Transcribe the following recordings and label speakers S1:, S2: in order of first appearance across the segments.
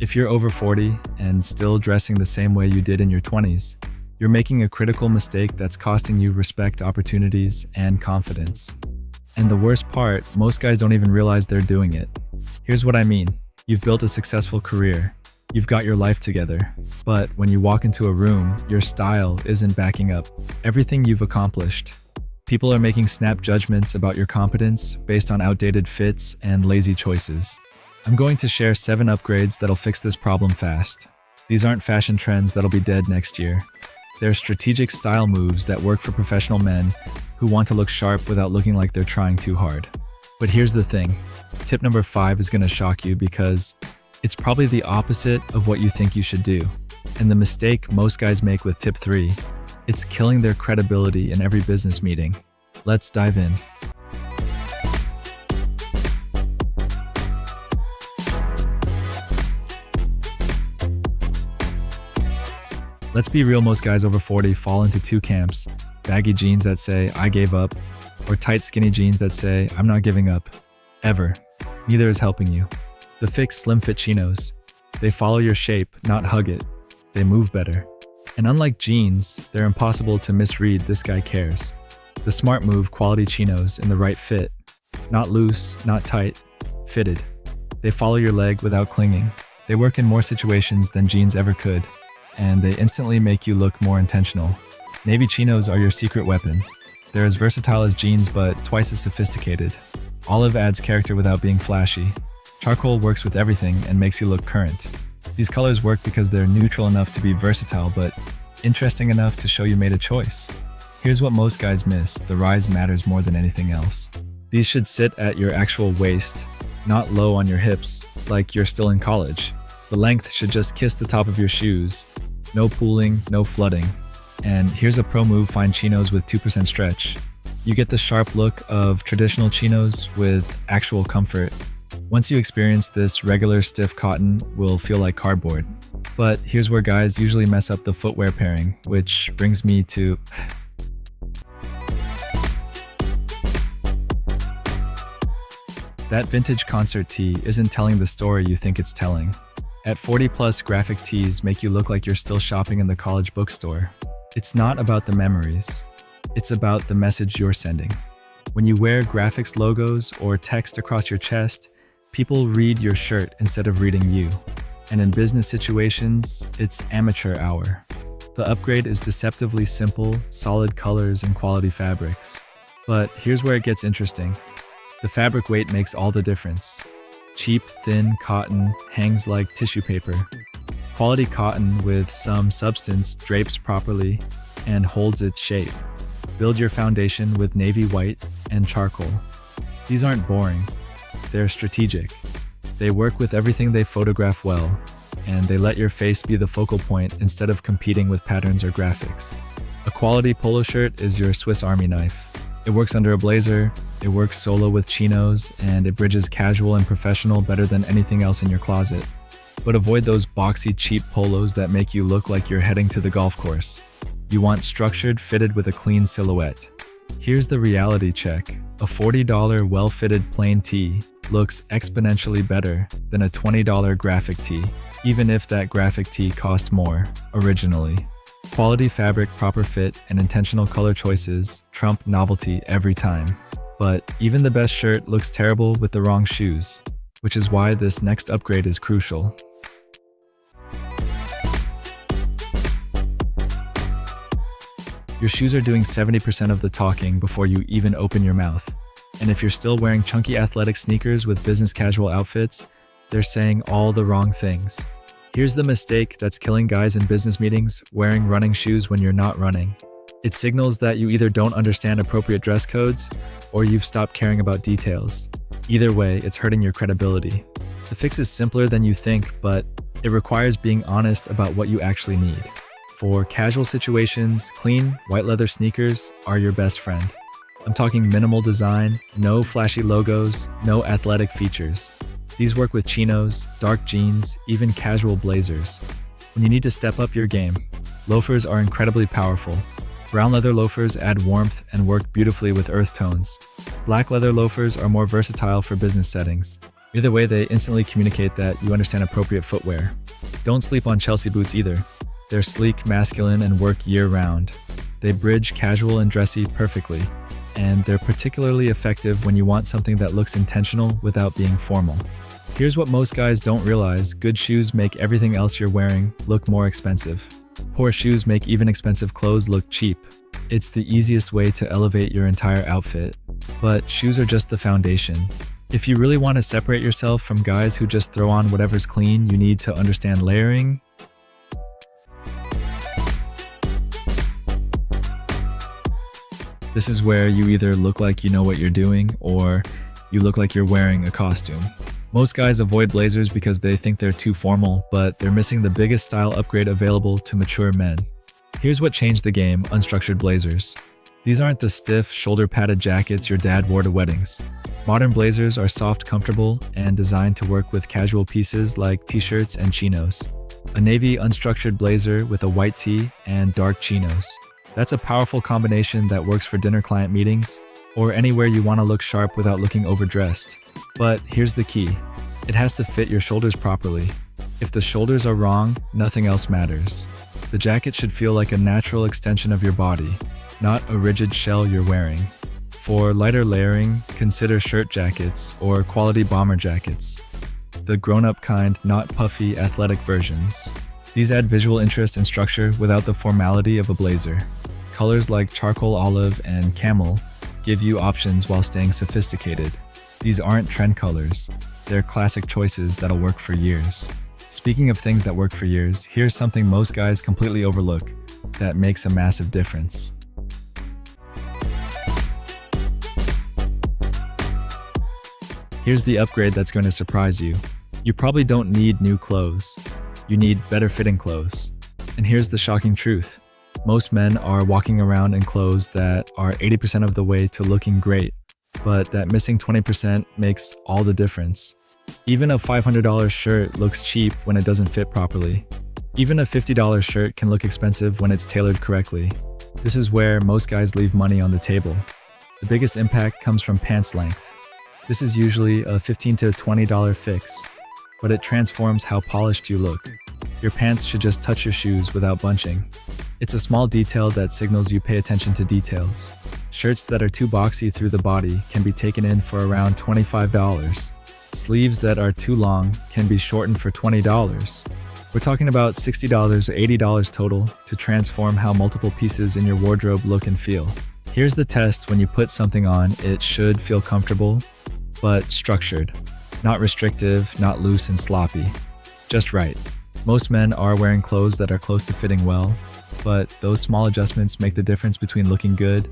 S1: If you're over 40 and still dressing the same way you did in your 20s, you're making a critical mistake that's costing you respect, opportunities, and confidence. And the worst part, most guys don't even realize they're doing it. Here's what I mean. You've built a successful career. You've got your life together. But when you walk into a room, your style isn't backing up everything you've accomplished. People are making snap judgments about your competence based on outdated fits and lazy choices. I'm going to share 7 upgrades that'll fix this problem fast. These aren't fashion trends that'll be dead next year. They're strategic style moves that work for professional men who want to look sharp without looking like they're trying too hard. But here's the thing. Tip number 5 is going to shock you because it's probably the opposite of what you think you should do. And the mistake most guys make with tip 3, it's killing their credibility in every business meeting. Let's dive in. Let's be real, most guys over 40 fall into 2 camps: baggy jeans that say, "I gave up," or tight skinny jeans that say, "I'm not giving up." Ever. Neither is helping you. The fix: slim fit chinos. They follow your shape, not hug it. They move better. And unlike jeans, they're impossible to misread. This guy cares. The smart move: quality chinos in the right fit. Not loose, not tight, fitted. They follow your leg without clinging. They work in more situations than jeans ever could. And they instantly make you look more intentional. Navy chinos are your secret weapon. They're as versatile as jeans, but twice as sophisticated. Olive adds character without being flashy. Charcoal works with everything and makes you look current. These colors work because they're neutral enough to be versatile, but interesting enough to show you made a choice. Here's what most guys miss: the rise matters more than anything else. These should sit at your actual waist, not low on your hips, like you're still in college. The length should just kiss the top of your shoes. No pooling, no flooding. And here's a pro move: find chinos with 2% stretch. You get the sharp look of traditional chinos with actual comfort. Once you experience this, regular stiff cotton will feel like cardboard. But here's where guys usually mess up: the footwear pairing, which brings me to... That vintage concert tee isn't telling the story you think it's telling. At 40 plus, graphic tees make you look like you're still shopping in the college bookstore. It's not about the memories. It's about the message you're sending. When you wear graphics logos or text across your chest, people read your shirt instead of reading you. And in business situations, it's amateur hour. The upgrade is deceptively simple: solid colors and quality fabrics. But here's where it gets interesting. The fabric weight makes all the difference. Cheap, thin cotton hangs like tissue paper. Quality cotton with some substance drapes properly and holds its shape. Build your foundation with navy white and charcoal. These aren't boring. They're strategic. They work with everything they photograph well, and they let your face be the focal point instead of competing with patterns or graphics. A quality polo shirt is your Swiss Army knife. It works under a blazer, it works solo with chinos, and it bridges casual and professional better than anything else in your closet. But avoid those boxy, cheap polos that make you look like you're heading to the golf course. You want structured, fitted with a clean silhouette. Here's the reality check. A $40 well-fitted plain tee looks exponentially better than a $20 graphic tee, even if that graphic tee cost more originally. Quality fabric, proper fit, and intentional color choices trump novelty every time. But even the best shirt looks terrible with the wrong shoes, which is why this next upgrade is crucial. Your shoes are doing 70% of the talking before you even open your mouth. And if you're still wearing chunky athletic sneakers with business casual outfits, they're saying all the wrong things. Here's the mistake that's killing guys in business meetings: wearing running shoes when you're not running. It signals that you either don't understand appropriate dress codes or you've stopped caring about details. Either way, it's hurting your credibility. The fix is simpler than you think, but it requires being honest about what you actually need. For casual situations, clean, white leather sneakers are your best friend. I'm talking minimal design, no flashy logos, no athletic features. These work with chinos, dark jeans, even casual blazers. When you need to step up your game, loafers are incredibly powerful. Brown leather loafers add warmth and work beautifully with earth tones. Black leather loafers are more versatile for business settings. Either way, they instantly communicate that you understand appropriate footwear. Don't sleep on Chelsea boots either. They're sleek, masculine, and work year-round. They bridge casual and dressy perfectly, and they're particularly effective when you want something that looks intentional without being formal. Here's what most guys don't realize: good shoes make everything else you're wearing look more expensive. Poor shoes make even expensive clothes look cheap. It's the easiest way to elevate your entire outfit. But shoes are just the foundation. If you really want to separate yourself from guys who just throw on whatever's clean, you need to understand layering. This is where you either look like you know what you're doing, or you look like you're wearing a costume. Most guys avoid blazers because they think they're too formal, but they're missing the biggest style upgrade available to mature men. Here's what changed the game: unstructured blazers. These aren't the stiff, shoulder-padded jackets your dad wore to weddings. Modern blazers are soft, comfortable, and designed to work with casual pieces like t-shirts and chinos. A navy unstructured blazer with a white tee and dark chinos. That's a powerful combination that works for dinner client meetings or anywhere you want to look sharp without looking overdressed. But here's the key: it has to fit your shoulders properly. If the shoulders are wrong, nothing else matters. The jacket should feel like a natural extension of your body, not a rigid shell you're wearing. For lighter layering, consider shirt jackets or quality bomber jackets. The grown-up kind, not puffy, athletic versions. These add visual interest and structure without the formality of a blazer. Colors like charcoal olive and camel give you options while staying sophisticated. These aren't trend colors. They're classic choices that'll work for years. Speaking of things that work for years, here's something most guys completely overlook that makes a massive difference. Here's the upgrade that's going to surprise you. You probably don't need new clothes. You need better fitting clothes. And here's the shocking truth: most men are walking around in clothes that are 80% of the way to looking great, but that missing 20% makes all the difference. Even a $500 shirt looks cheap when it doesn't fit properly. Even a $50 shirt can look expensive when it's tailored correctly. This is where most guys leave money on the table. The biggest impact comes from pants length. This is usually a $15 to $20 fix, but it transforms how polished you look. Your pants should just touch your shoes without bunching. It's a small detail that signals you pay attention to details. Shirts that are too boxy through the body can be taken in for around $25. Sleeves that are too long can be shortened for $20. We're talking about $60 or $80 total to transform how multiple pieces in your wardrobe look and feel. Here's the test: when you put something on, it should feel comfortable, but structured. Not restrictive, not loose and sloppy. Just right. Most men are wearing clothes that are close to fitting well, but those small adjustments make the difference between looking good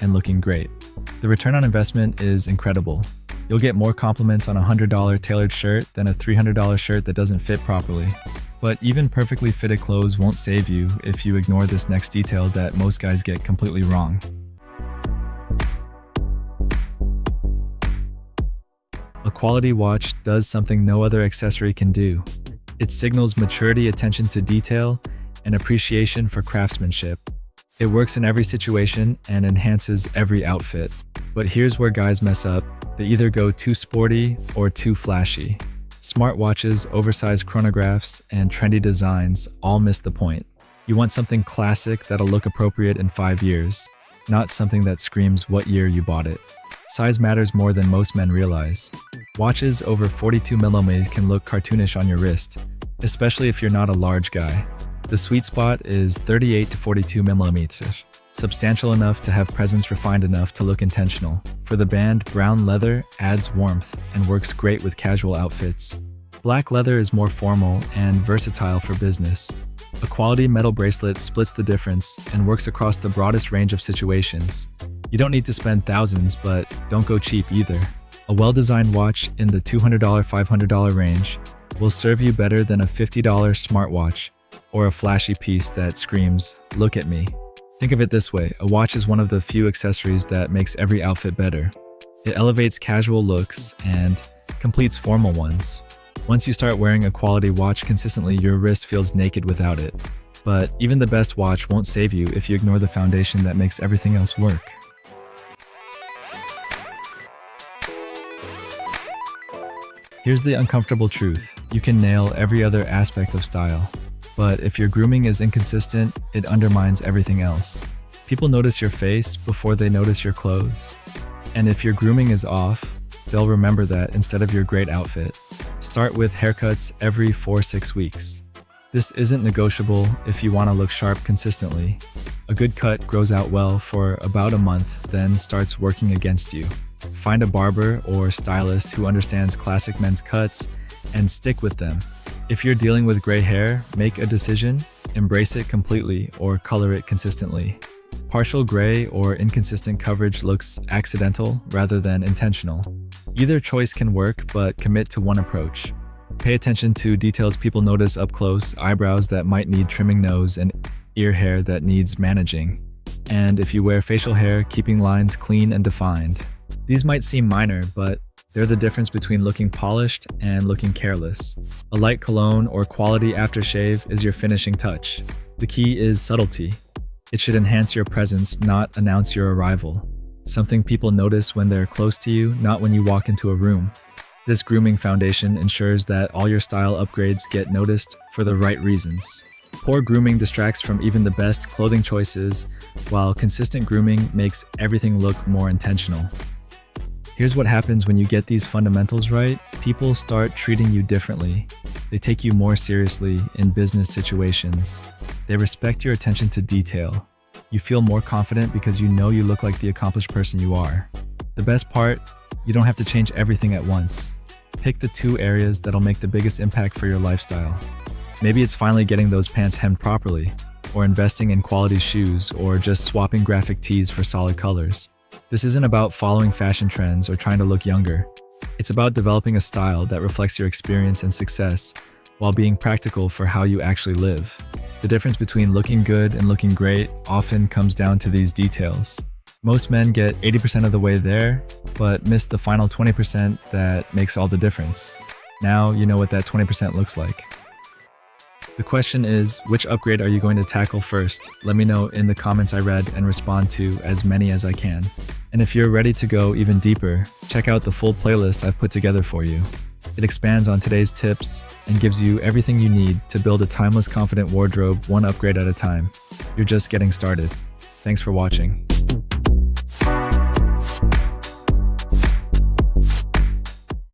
S1: and looking great. The return on investment is incredible. You'll get more compliments on a $100 tailored shirt than a $300 shirt that doesn't fit properly. But even perfectly fitted clothes won't save you if you ignore this next detail that most guys get completely wrong. A quality watch does something no other accessory can do. It signals maturity, attention to detail, and appreciation for craftsmanship. It works in every situation and enhances every outfit. But here's where guys mess up: they either go too sporty or too flashy. Smartwatches, oversized chronographs, and trendy designs all miss the point. You want something classic that'll look appropriate in 5 years, not something that screams what year you bought it. Size matters more than most men realize. Watches over 42mm can look cartoonish on your wrist, especially if you're not a large guy. The sweet spot is 38 to 42mm, substantial enough to have presence, refined enough to look intentional. For the band, brown leather adds warmth and works great with casual outfits. Black leather is more formal and versatile for business. A quality metal bracelet splits the difference and works across the broadest range of situations. You don't need to spend thousands, but don't go cheap either. A well-designed watch in the $200, $500 range will serve you better than a $50 smartwatch or a flashy piece that screams, "Look at me." Think of it this way: a watch is one of the few accessories that makes every outfit better. It elevates casual looks and completes formal ones. Once you start wearing a quality watch consistently, your wrist feels naked without it. But even the best watch won't save you if you ignore the foundation that makes everything else work. Here's the uncomfortable truth. You can nail every other aspect of style, but if your grooming is inconsistent, it undermines everything else. People notice your face before they notice your clothes. And if your grooming is off, they'll remember that instead of your great outfit. Start with haircuts every 4-6 weeks. This isn't negotiable if you want to look sharp consistently. A good cut grows out well for about a month, then starts working against you. Find a barber or stylist who understands classic men's cuts and stick with them. If you're dealing with gray hair, make a decision, embrace it completely or color it consistently. Partial gray or inconsistent coverage looks accidental rather than intentional. Either choice can work, but commit to one approach. Pay attention to details people notice up close, eyebrows that might need trimming, nose and ear hair that needs managing. And if you wear facial hair, keeping lines clean and defined. These might seem minor, but they're the difference between looking polished and looking careless. A light cologne or quality aftershave is your finishing touch. The key is subtlety. It should enhance your presence, not announce your arrival. Something people notice when they're close to you, not when you walk into a room. This grooming foundation ensures that all your style upgrades get noticed for the right reasons. Poor grooming distracts from even the best clothing choices, while consistent grooming makes everything look more intentional. Here's what happens when you get these fundamentals right. People start treating you differently. They take you more seriously in business situations. They respect your attention to detail. You feel more confident because you know you look like the accomplished person you are. The best part, you don't have to change everything at once. Pick the 2 areas that'll make the biggest impact for your lifestyle. Maybe it's finally getting those pants hemmed properly, or investing in quality shoes, or just swapping graphic tees for solid colors. This isn't about following fashion trends or trying to look younger. It's about developing a style that reflects your experience and success while being practical for how you actually live. The difference between looking good and looking great often comes down to these details. Most men get 80% of the way there, but miss the final 20% that makes all the difference. Now you know what that 20% looks like. The question is, which upgrade are you going to tackle first? Let me know in the comments. I read and respond to as many as I can. And if you're ready to go even deeper, check out the full playlist I've put together for you. It expands on today's tips and gives you everything you need to build a timeless, confident wardrobe, one upgrade at a time. You're just getting started. Thanks for watching.